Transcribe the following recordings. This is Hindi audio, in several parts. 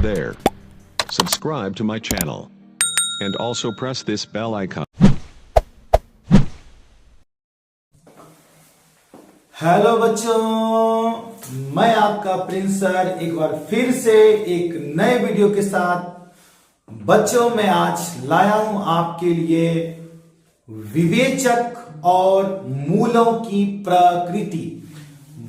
there. Subscribe to my channel. And also press this bell icon. Hello बच्चों, मैं आपका प्रिंस सर एक बार फिर से एक नए वीडियो के साथ। बच्चों, मैं आज लाया हूं आपके लिए विवेचक और मूलों की प्रकृति।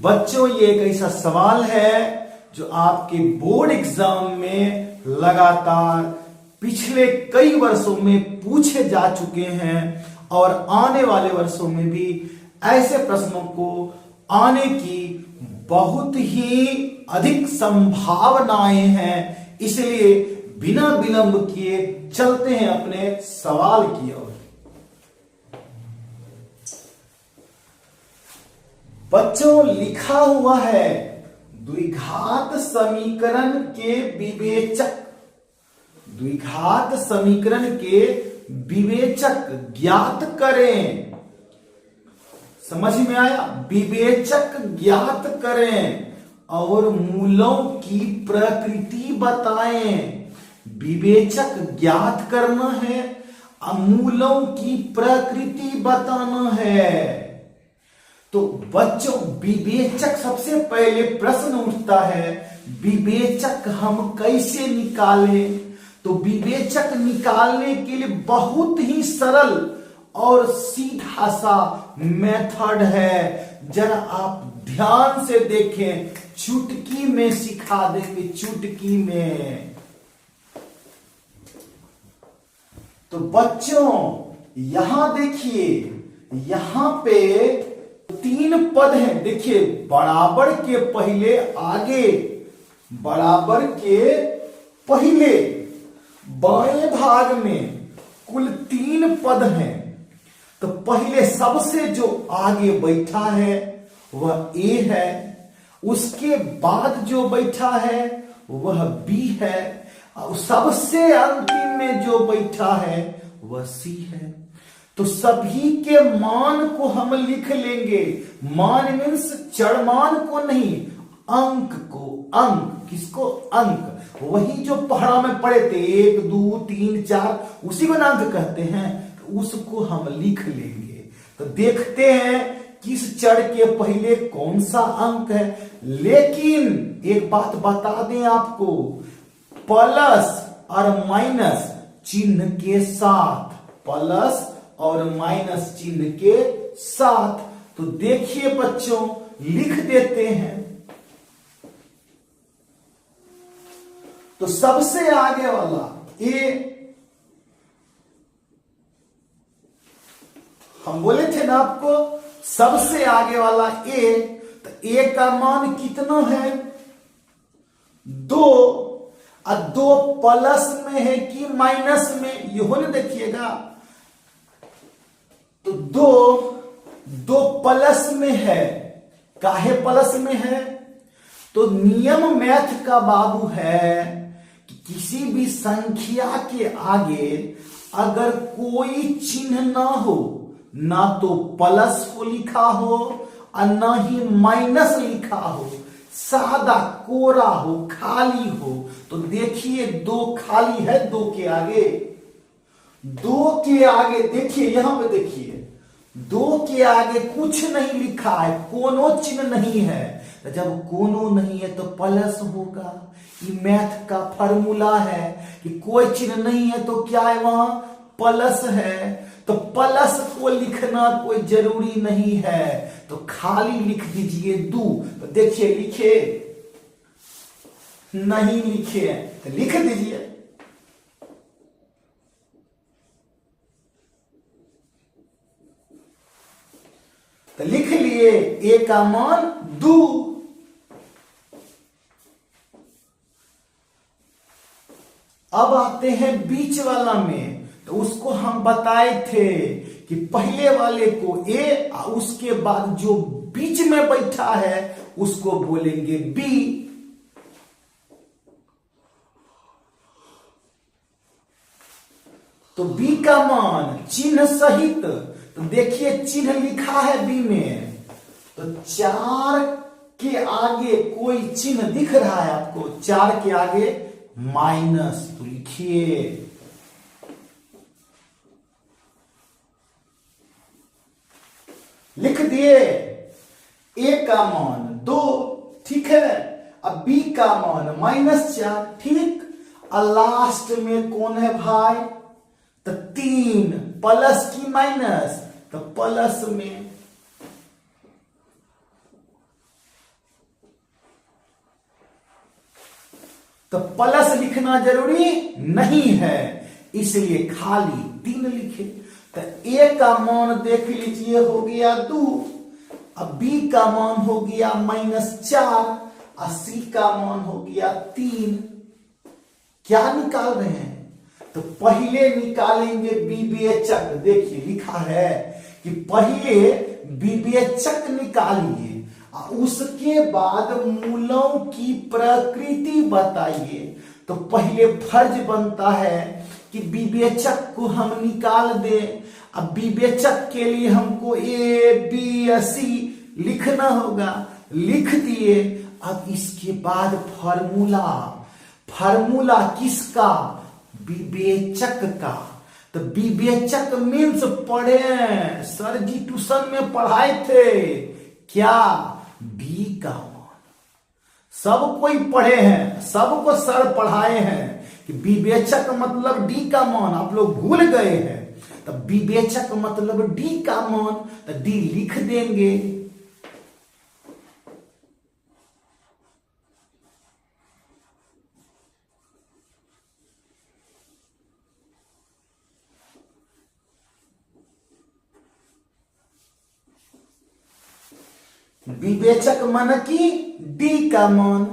बच्चों, ये एक ऐसा सवाल है जो आपके बोर्ड एग्जाम में लगातार पिछले कई वर्षों में पूछे जा चुके हैं और आने वाले वर्षों में भी ऐसे प्रश्नों को आने की बहुत ही अधिक संभावनाएं हैं। इसलिए बिना विलंब किए चलते हैं अपने सवाल की ओर। बच्चों, लिखा हुआ है द्विघात समीकरण के विवेचक। द्विघात समीकरण के विवेचक ज्ञात करें। समझ में आया? विवेचक ज्ञात करें और मूलों की प्रकृति बताएं। विवेचक ज्ञात करना है, मूलों की प्रकृति बताना है। तो बच्चों, विवेचक, सबसे पहले प्रश्न उठता है, विवेचक हम कैसे निकालें? तो विवेचक निकालने के लिए बहुत ही सरल और सीधा सा मेथड है। जरा आप ध्यान से देखें, चुटकी में सिखा देंगे, चुटकी में। तो बच्चों, यहां देखिए, यहां पे 3 पद हैं। देखिए, बराबर के पहले आगे, बराबर के पहले बाएं भाग में कुल 3 पद हैं। तो पहले सबसे जो आगे बैठा है वह ए है, उसके बाद जो बैठा है वह बी है, और सबसे अंतिम में जो बैठा है वह सी है। तो सभी के मान को हम लिख लेंगे। मान मीन्स चरमान को नहीं, अंक को। अंक किसको? अंक। वही जो पहाड़ा में पढ़े थे 1 2 3 4, उसी को अंक कहते हैं। तो उसको हम लिख लेंगे। तो देखते हैं किस चर के पहले कौन सा अंक है। लेकिन एक बात बता दें आपको, प्लस और माइनस चिन्ह के साथ, प्लस और माइनस चिन्ह के साथ। तो देखिए बच्चों, लिख देते हैं। तो सबसे आगे वाला ए, हम बोले थे ना आपको, सबसे आगे वाला ए। तो ए का मान कितना है? 2। और 2 प्लस में है कि माइनस में, ये हो ना, देखिएगा। तो 2 प्लस में है। काहे प्लस में है? तो नियम मैथ का बाबू है कि किसी भी संख्या के आगे अगर कोई चिन्ह ना हो, ना तो प्लस को लिखा हो और ना ही माइनस लिखा हो, सादा कोरा हो, खाली हो। तो देखिए 2 खाली है, 2 के आगे, 2 के आगे देखिए, यहां पे देखिए 2 के आगे कुछ नहीं लिखा है, कोनो चिन्ह नहीं है। तो जब कोनो नहीं है तो प्लस होगा। ये मैथ का फॉर्मूला है कि कोई चिन्ह नहीं है तो क्या है? वहां प्लस है। तो प्लस को लिखना कोई जरूरी नहीं है, तो खाली लिख दीजिए 2। तो देखिए, लिखे नहीं लिखे, तो लिख दीजिए। तो लिख लिए ए का मान 2। अब आते हैं बीच वाला में। तो उसको हम बताए थे कि पहले वाले को ए, उसके बाद जो बीच में बैठा है उसको बोलेंगे बी। तो बी का मान चिन्ह सहित, तो देखिए चिन्ह लिखा है बी में। तो 4 के आगे कोई चिन्ह दिख रहा है आपको? 4 के आगे माइनस, तो लिखिए लिख दिए ए का मान 2, ठीक है। अब बी का मान -4, ठीक। और लास्ट में कौन है भाई, तो 3, प्लस की माइनस, तो प्लस में। तो प्लस लिखना जरूरी नहीं है, इसलिए खाली 3 लिखे। तो ए का मान देख लीजिए हो गया 2, अब बी का मान हो गया -4, और सी का मान हो गया 3। क्या निकाल रहे हैं, तो पहले निकालेंगे विवेचक। देखिए लिखा है कि पहले विवेचक निकालिए, उसके बाद मूलों की प्रकृति बताइए। तो पहले फर्ज बनता है कि विवेचक को हम निकाल दें। अब विवेचक के लिए हमको ए बी सी लिखना होगा, लिख दिए। अब इसके बाद फार्मूला किसका, विवेचक का। तो विवेचक मीन्स पढ़े, सर जी ट्यूशन में पढ़ाए थे क्या, बी का मान। सब कोई पढ़े हैं, सबको सर पढ़ाए हैं कि विवेचक मतलब डी का मान, आप लोग भूल गए हैं। तो विवेचक मतलब डी का मान, तो डी लिख देंगे। विवेचक मान की डी का मान।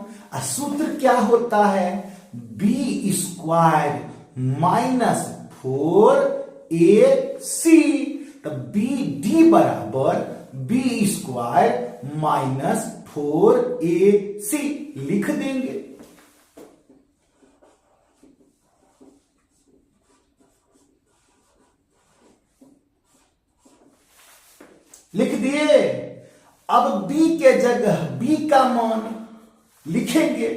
सूत्र क्या होता है, बी स्क्वायर -4ac। तो बी डी बराबर बी स्क्वायर -4ac लिख देंगे। लिख दिए। अब b के जगह b का मान लिखेंगे।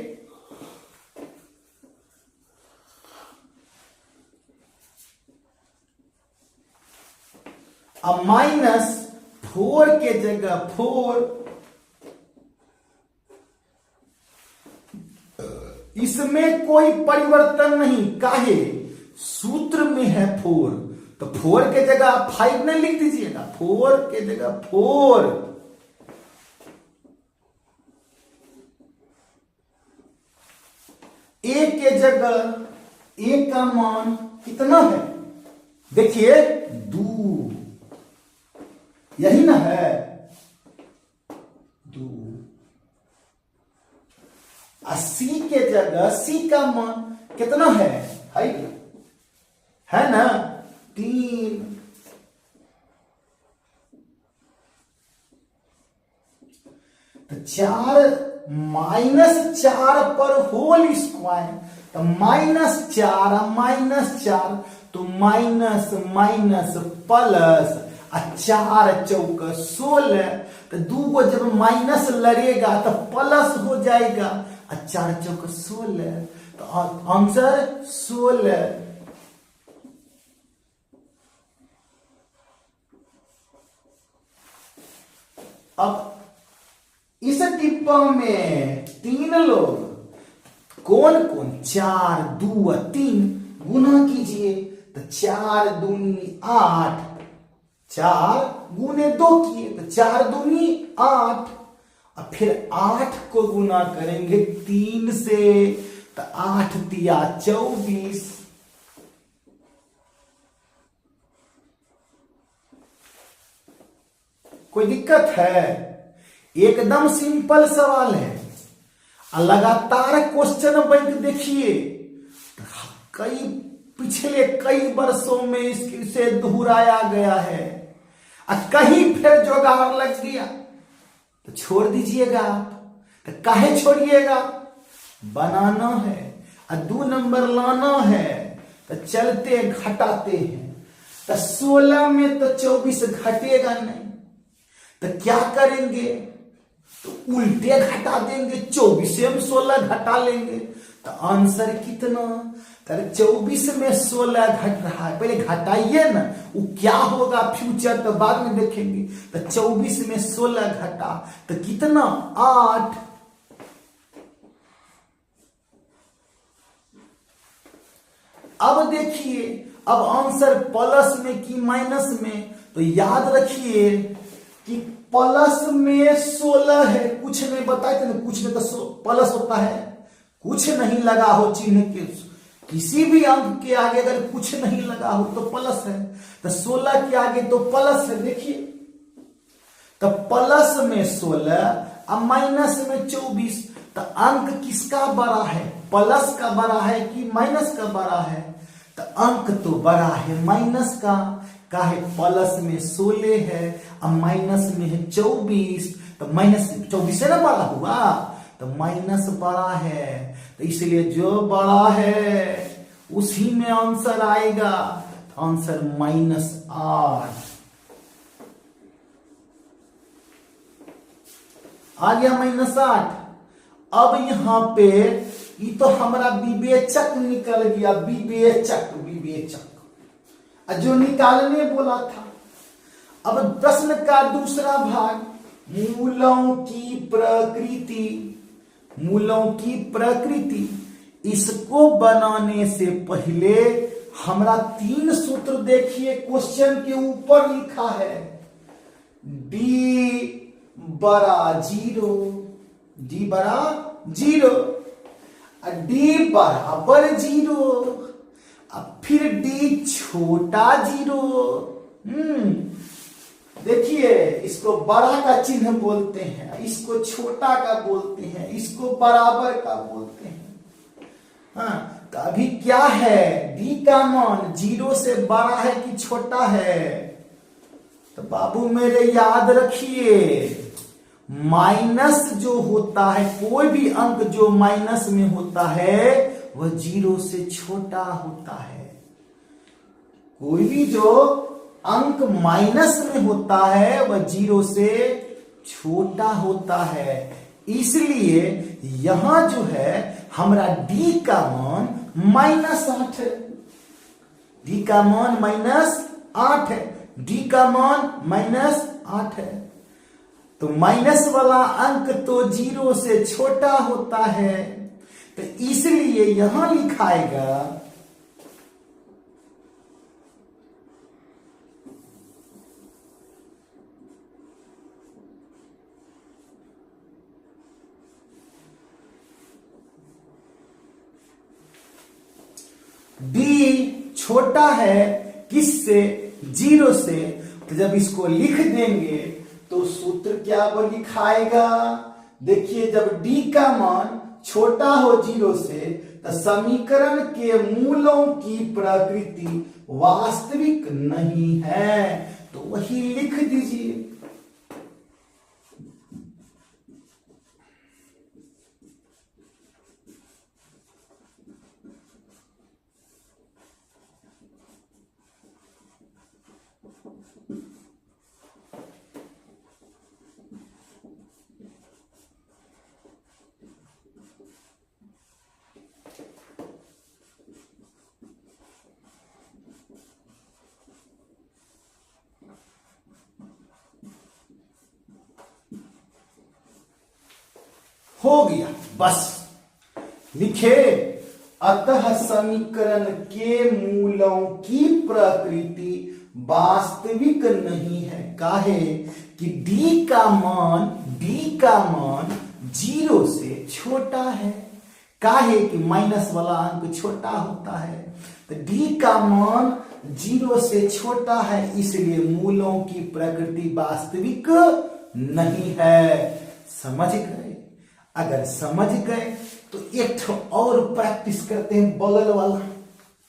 अब -4 के जगह 4, इसमें कोई परिवर्तन नहीं, काहे, सूत्र में है 4। तो 4 के जगह आप 5 नहीं लिख दीजिएगा, 4 के जगह 4। ए के जगह ए का मान कितना है, देखिए 2, यही ना है 2। और सी के जगह सी का मान कितना है ना 3। तो 4 -4 पर होल स्क्वायर, तो -4 -4, तो माइनस माइनस प्लस, 4 चौक 16। तो 2 को जब माइनस लड़ेगा तो प्लस हो जाएगा, 4 चौक 16, तो आंसर 16। अब इस डिब्बा में 3 लोग, कौन कौन, 4 2 3 गुना कीजिए। तो 4 दूनी 8, 4 गुने 2 किए तो 4 दूनी 8। और फिर 8 को गुना करेंगे 3 से, तो 8 दिया 24। कोई दिक्कत है, एकदम सिंपल सवाल है। लगातार क्वेश्चन बैंक देखिए, पिछले कई वर्षों में इसे दोहराया गया है। कहीं फिर जुगाड़ लग गया तो छोड़ दीजिएगा। तो काहे छोड़िएगा, बनाना है और 2 नंबर लाना है। तो चलते घटाते हैं, तो 16 में तो 24 घटेगा नहीं, तो क्या करेंगे, तो उल्टे घटा देंगे। 24 से हम 16 घटा लेंगे तो आंसर कितना? तर 24 में 16 घट रहा है, पहले घटाइए ना, वो क्या होगा फ्यूचर तो बाद में देखेंगे। तो 24 में 16 घटा तो कितना? 8। अब देखिए, अब आंसर प्लस में कि माइनस में? तो याद रखिए कि प्लस में 16 है, कुछ नहीं बताए थे ना, कुछ में तो प्लस होता है, कुछ नहीं लगा हो चिन्ह के, किसी भी अंक के आगे अगर कुछ नहीं लगा हो तो प्लस है, तो 16 के आगे तो प्लस है। देखिए, तो प्लस में 16 अब माइनस में 24, तो अंक किसका बड़ा है? प्लस का बड़ा है कि माइनस का बड़ा है? तो अंक तो बड़ा है माइनस का, काहे? प्लस में 16 है, अब माइनस में है 24, तो माइनस 24 से ना बड़ा हुआ, तो माइनस बड़ा है, तो इसलिए जो बड़ा है उसी में आंसर आएगा। तो आंसर -8 आ गया, -8। अब यहां पे ये तो हमारा विवेचक निकल गया, विवेचक जो निकालने बोला था। अब प्रश्न का दूसरा भाग, मूलों की प्रकृति, मूलों की प्रकृति, इसको बनाने से पहले हमारा 3 सूत्र देखिए, क्वेश्चन के ऊपर लिखा है, d बड़ा 0, d बड़ा 0, d बराबर 0, अब फिर d छोटा 0। देखिए, इसको बड़ा का चिन्ह बोलते हैं, इसको छोटा का बोलते हैं, इसको बराबर का बोलते हैं। हाँ, तो अभी क्या है? d का मान 0 से बड़ा है कि छोटा है? तो बाबू मेरे याद रखिए, माइनस जो होता है, कोई भी अंक जो माइनस में होता है वह 0 से छोटा होता है। कोई भी जो अंक माइनस में होता है वह 0 से छोटा होता है। इसलिए यहां जो है हमारा d का मान -8 है, d का मान -8 है, d का मान -8 है। तो माइनस वाला अंक तो 0 से छोटा होता है, तो इसलिए यहां लिखाएगा d छोटा है किससे? 0 से। तो जब इसको लिख देंगे तो सूत्र क्या वो लिखाएगा? देखिए, जब d का मान छोटा हो 0 से, तो समीकरण के मूलों की प्रकृति वास्तविक नहीं है, तो वही लिख दीजिए। हो गया, बस लिखे, अतः समीकरण के मूलों की प्रकृति वास्तविक नहीं है। काहे कि d का मान 0 से छोटा है। काहे कि माइनस वाला अंक छोटा होता है, तो d का मान 0 से छोटा है, इसलिए मूलों की प्रकृति वास्तविक नहीं है। समझ गए? अगर समझ गए तो एक और प्रैक्टिस करते हैं, बगल वाला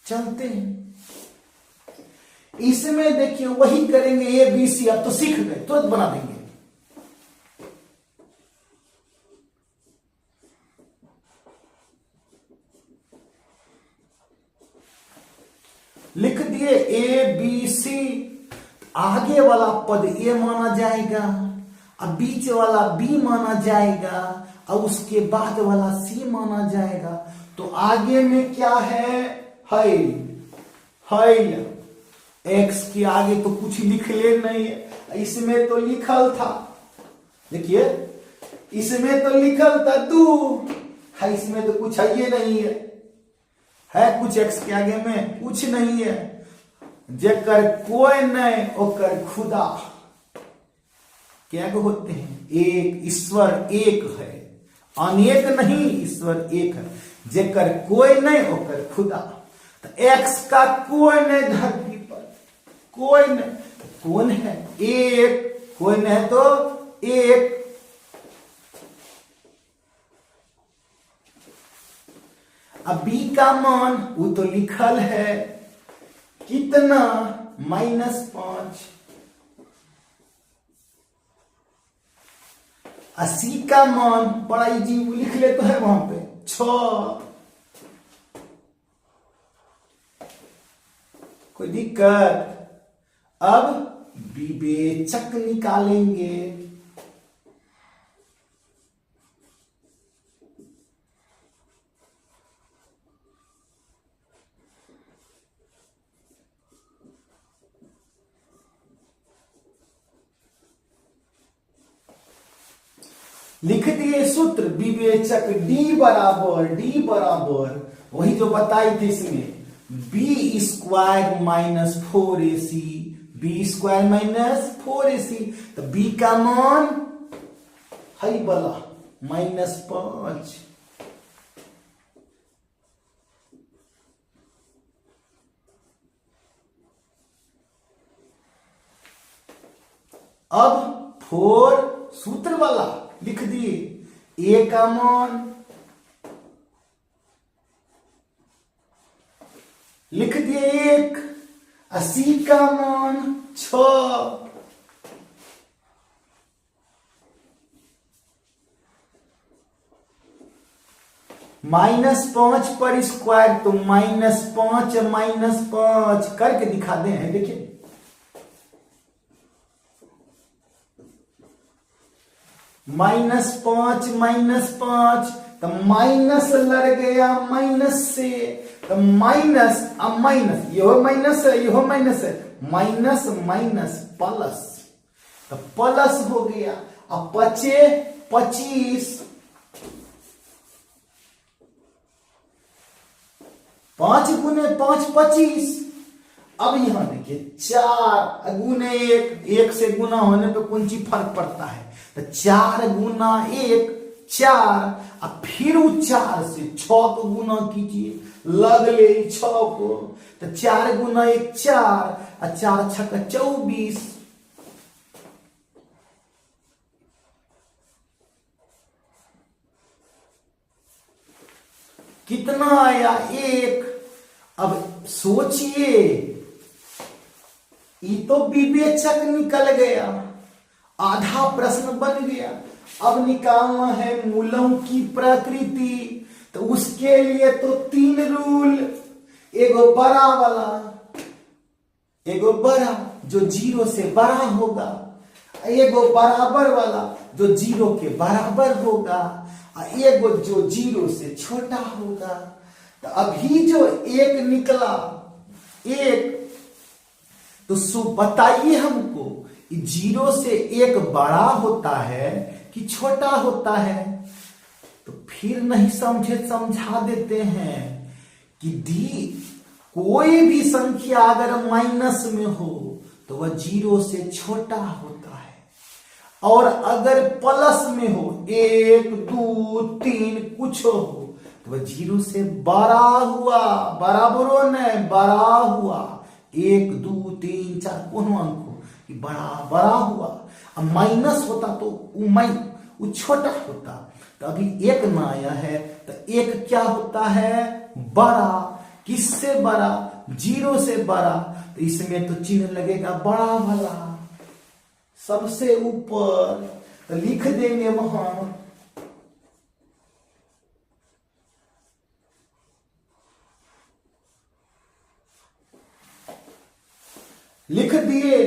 चलते हैं। इसमें देखिए वही करेंगे, ए बी सी, अब तो सीख गए, तुरंत बना देंगे। लिख दिए ए बी सी, आगे वाला पद ए माना जाएगा, अब बीच वाला बी माना जाएगा, और उसके बाद वाला सी माना जाएगा। तो आगे में क्या है, हैल, हैल। एक्स के आगे तो कुछ लिख ले नहीं है, इसमें तो लिखल था, देखिए इसमें तो लिखल था 2 है, इसमें तो कुछ है ये नहीं है कुछ एक्स के आगे में कुछ नहीं है। जेकर कोई नहीं ओकर खुदा, क्या होते हैं, एक, ईश्वर एक है, अनेक नहीं, ईश्वर एक है। जेकर कोई नहीं ओकर खुदा, तो एक्स का कोई नहीं धरती पर, कोई नहीं, तो कौन है, एक, कोई नहीं तो एक। अब बी का मान वो तो लिखल है कितना, -5। सी का मान बड़ा इजी लिख ले तो है वहां पे 6। कोई दिक्कत? अब विवेचक निकालेंगे। लिख दिए सूत्र, विवेचक D बराबर वही जो बताई थी इसमें, B² - 4AC, B² - 4AC। तो B का मान है वाला -5। अब 4 सूत्र वाला लिख दिए, ए का मान लिख दिए 1, 80 का मान 6। -5 पर स्क्वायर तो -5 -5 करके दिखा दे हैं, देखिए -5 -5 तो माइनस लड़ गया माइनस से, तो माइनस, अब माइनस, यह माइनस है, यह माइनस है, माइनस माइनस प्लस, तो प्लस हो गया। अब बचे 25, 5 गुने 5 25। अब यहां देखिए 4 गुने 1 से गुना होने पे कौन चीज फर्क पड़ता है, तो 4 गुना 1 4, अब फिर 4 से 6 को गुना कीजिए, लग ले 6 को, तो 4 गुना 1 4, और 4 6 का 24। कितना आया 1। अब सोचिए, ये तो विवेचक निकल गया, आधा प्रश्न बन गया। अब निकालना है मूलों की प्रकृति, तो उसके लिए तो 3 रूल, एगो बड़ा वाला, एगो बड़ा जो 0 से बड़ा होगा, एगो बराबर वाला जो 0 के बराबर होगा, और एगो जो 0 से छोटा होगा। तो अभी जो 1 निकला, 1, तो सो बताइए हमको 0 से 1 बड़ा होता है कि छोटा होता है? तो फिर नहीं समझे, समझा देते हैं कि डी कोई भी संख्या अगर माइनस में हो तो वह 0 से छोटा होता है, और अगर प्लस में हो 1 2 3 कुछ हो तो वह 0 से बड़ा हुआ, बराबरों ने बड़ा हुआ, 1 2 3 4 कोनो अंक हो कि बड़ा हुआ। अब माइनस होता तो वो छोटा होता, तो अभी 1 ना आया है, तो 1 क्या होता है, बड़ा। किससे बड़ा, 0 से बड़ा, तो इसमें तो चिन्ह लगेगा बड़ा वाला सबसे ऊपर, तो लिख देंगे वहां लिख दिए।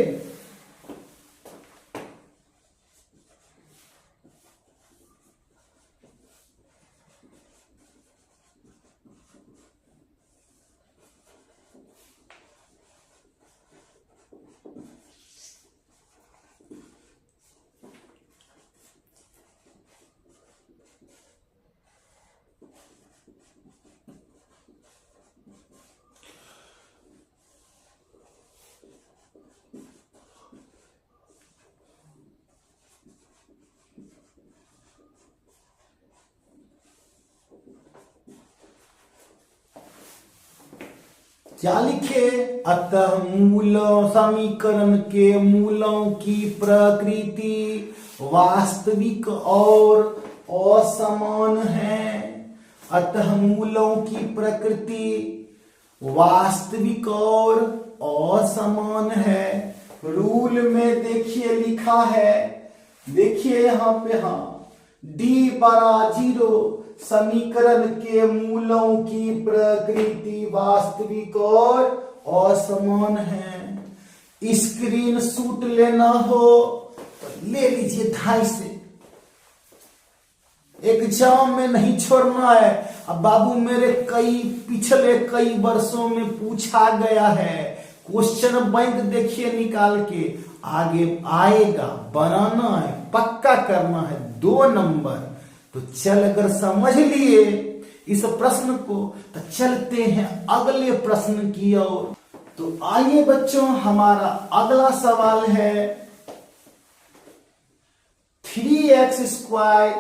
क्या लिखे, अतः मूलों, समीकरण के मूलों की प्रकृति वास्तविक और असमान है। अतः मूलों की प्रकृति वास्तविक और असमान है। रूल में देखिए लिखा है, देखिए यहां पे, हाँ, डी बरा 0, समीकरण के मूलों की प्रकृति वास्तविक और असमान है। स्क्रीन शॉट लेना हो तो ले लीजिए 2.5 से, एग्जाम में नहीं छोड़ना है। अब बाबू मेरे पिछले कई वर्षों में पूछा गया है, क्वेश्चन बैंक देखिए निकाल के, आगे आएगा, बनाना है, पक्का करना है 2 नंबर। तो चल, अगर समझ लिए इस प्रश्न को तो चलते हैं अगले प्रश्न की ओर। तो आइए बच्चों, हमारा अगला सवाल है 3x²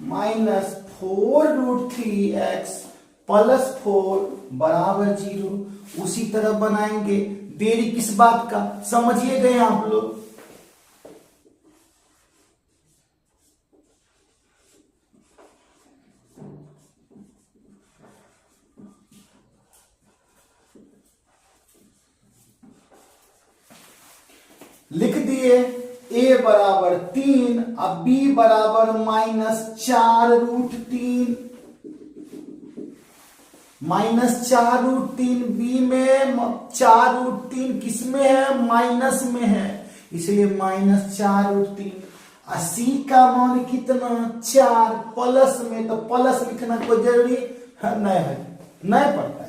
माइनस 4√3x प्लस 4 बराबर 0। उसी तरह बनाएंगे, देरी किस बात का, समझिए गए आप लोग। लिख दिए a बराबर 3, अब b बराबर -4√3, -4√3, b में 4√3 किस में है, माइनस में है, इसलिए -4√3। c का मान कितना, 4, प्लस में, तो प्लस लिखना कोई जरूरी है नहीं पड़ता है।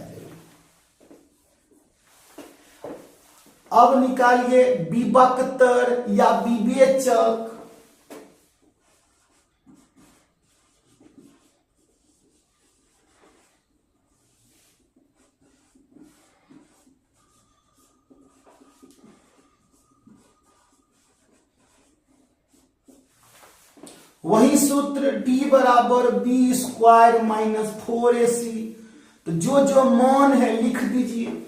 अब निकालिए विभक्तर या विवेचक। वही सूत्र d बराबर b² माइनस 4ac। तो जो जो मान है लिख दीजिए।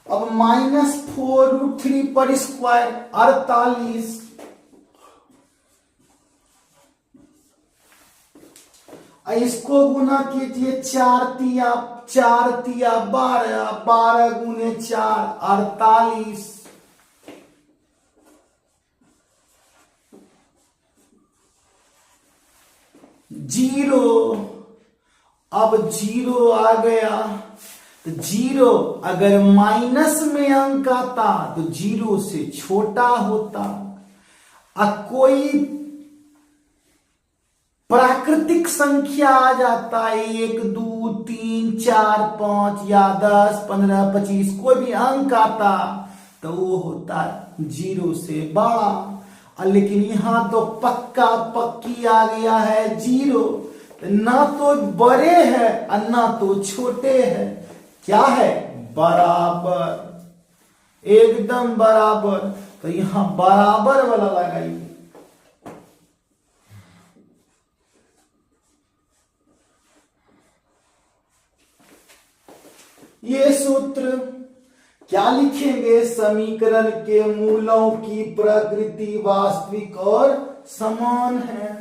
अब -4√3 पर स्क्वायर 48, इसको गुना कीजिए 4 तिया 12, 12 गुने 4 48। जीरो, अब 0 आ गया। तो 0 अगर माइनस में अंक आता तो 0 से छोटा होता। अब कोई प्राकृतिक संख्या आ जाता है, 1 2 3 4 5 या 10 15 25, कोई भी अंक आता तो वो होता 0 से बड़ा। लेकिन यहां तो पक्का पक्की आ गया है 0, ना तो बड़े हैं और ना तो छोटे हैं, क्या है, बराबर, एकदम बराबर। तो यहां बराबर वाला लगाइए। ये सूत्र क्या लिखेंगे, समीकरण के मूलों की प्रकृति वास्तविक और समान है।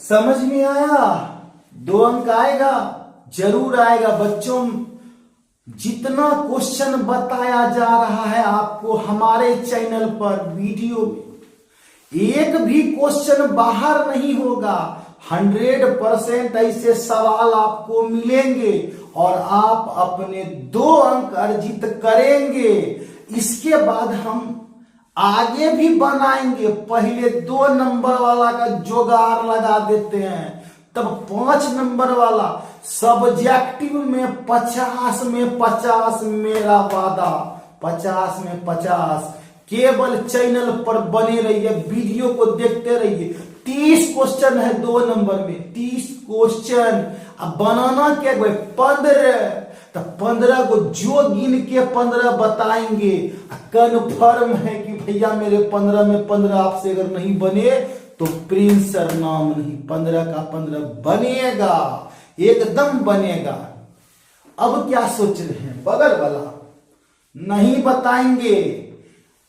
समझ में आया? 2 अंक आएगा, जरूर आएगा बच्चों। जितना क्वेश्चन बताया जा रहा है आपको हमारे चैनल पर वीडियो में, एक भी क्वेश्चन बाहर नहीं होगा। 100% ऐसे सवाल आपको मिलेंगे और आप अपने 2 अंक अर्जित करेंगे। इसके बाद हम आगे भी बनाएंगे। पहले 2 नंबर वाला का जुगाड़ लगा देते हैं, तब 5 नंबर वाला। सब्जेक्टिव में 50 में 50 मेरा वादा, 50 में 50। केवल चैनल पर बने रहिए, वीडियो को देखते रहिए। 30 क्वेश्चन है 2 नंबर में, 30 क्वेश्चन। अब बनाना क्या है 15, तो 15 को जो गिन के 15 बताएंगे। कन्फर्म है कि भैया मेरे 15 में 15 आपसे अगर नहीं बने तो प्रिंस सर नाम नहीं, 15 का 15 बनेगा, एकदम बनेगा। अब क्या सोच रहे हैं बगल वाला, नहीं बताएंगे।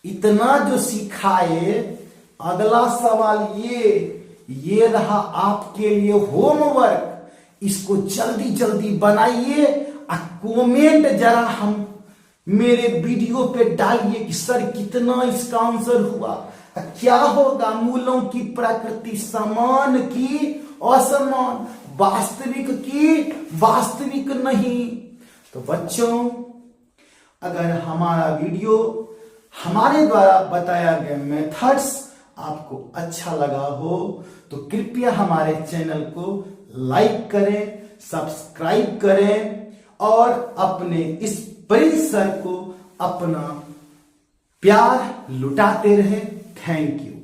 इतना जो सिखाए, अगला सवाल ये रहा आपके लिए होमवर्क। इसको जल्दी जल्दी बनाइए और कमेंट जरा हम मेरे वीडियो पे डालिए कि सर कितना इसका आंसर हुआ। क्या होगा, मूलों की प्रकृति समान की असमान, वास्तविक की वास्तविक नहीं। तो बच्चों, अगर हमारा वीडियो हमारे द्वारा बताया गया मेथड्स आपको अच्छा लगा हो तो कृपया हमारे चैनल को लाइक करें, सब्सक्राइब करें और अपने इस प्रिंस सर को अपना प्यार लुटाते रहें। Thank you.